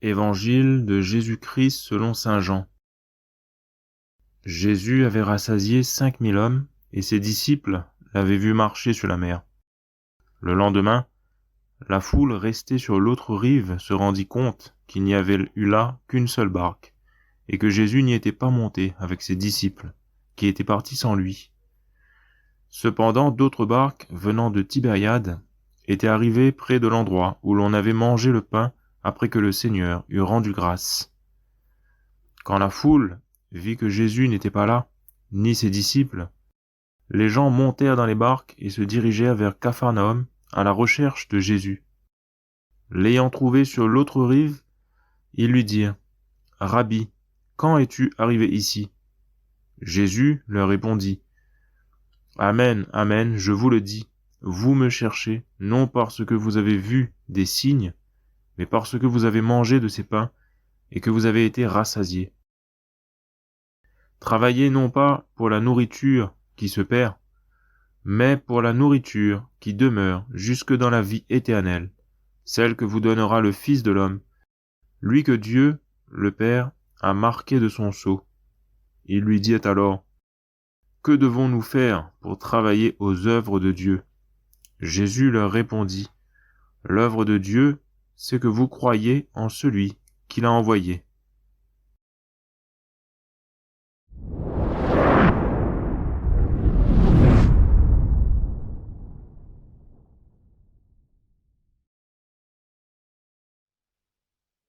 Évangile de Jésus-Christ selon saint Jean. Jésus avait rassasié 5000 hommes, et ses disciples l'avaient vu marcher sur la mer. Le lendemain, la foule restée sur l'autre rive se rendit compte qu'il n'y avait eu là qu'une seule barque, et que Jésus n'y était pas monté avec ses disciples, qui étaient partis sans lui. Cependant, d'autres barques venant de Tibériade étaient arrivées près de l'endroit où l'on avait mangé le pain après que le Seigneur eut rendu grâce. Quand la foule vit que Jésus n'était pas là, ni ses disciples, les gens montèrent dans les barques et se dirigèrent vers Capharnaüm à la recherche de Jésus. L'ayant trouvé sur l'autre rive, ils lui dirent : « Rabbi, quand es-tu arrivé ici ? » Jésus leur répondit : « Amen, amen, je vous le dis, vous me cherchez, non parce que vous avez vu des signes, mais parce que vous avez mangé de ces pains et que vous avez été rassasiés. Travaillez non pas pour la nourriture qui se perd, mais pour la nourriture qui demeure jusque dans la vie éternelle, celle que vous donnera le Fils de l'homme, lui que Dieu, le Père, a marqué de son sceau. » Il lui dit alors : « Que devons-nous faire pour travailler aux œuvres de Dieu ? » Jésus leur répondit : « L'œuvre de Dieu, c'est que vous croyez en celui qu'il a envoyé. »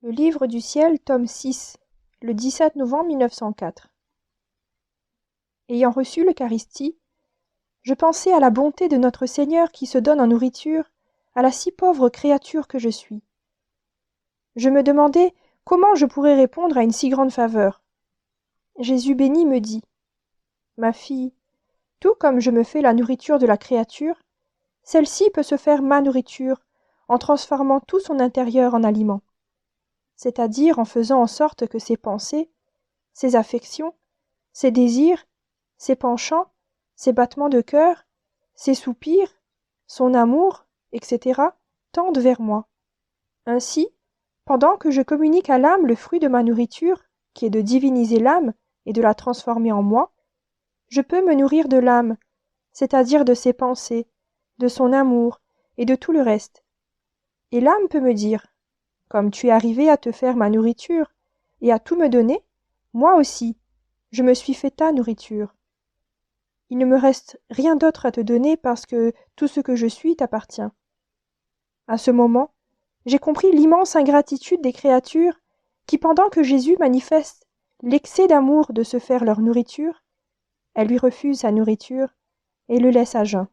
Le Livre du ciel, tome 6, le 17 novembre 1904. Ayant reçu l'Eucharistie, je pensais à la bonté de notre Seigneur qui se donne en nourriture à la si pauvre créature que je suis. Je me demandais comment je pourrais répondre à une si grande faveur. Jésus béni me dit : « Ma fille, tout comme je me fais la nourriture de la créature, celle-ci peut se faire ma nourriture en transformant tout son intérieur en aliment, c'est-à-dire en faisant en sorte que ses pensées, ses affections, ses désirs, ses penchants, ses battements de cœur, ses soupirs, son amour, etc., tendent vers moi. Ainsi, pendant que je communique à l'âme le fruit de ma nourriture, qui est de diviniser l'âme et de la transformer en moi, je peux me nourrir de l'âme, c'est-à-dire de ses pensées, de son amour et de tout le reste. Et l'âme peut me dire : « Comme tu es arrivé à te faire ma nourriture et à tout me donner, moi aussi, je me suis fait ta nourriture. Il ne me reste rien d'autre à te donner parce que tout ce que je suis t'appartient. » À ce moment, j'ai compris l'immense ingratitude des créatures qui, pendant que Jésus manifeste l'excès d'amour de se faire leur nourriture, elles lui refusent sa nourriture et le laissent à jeun.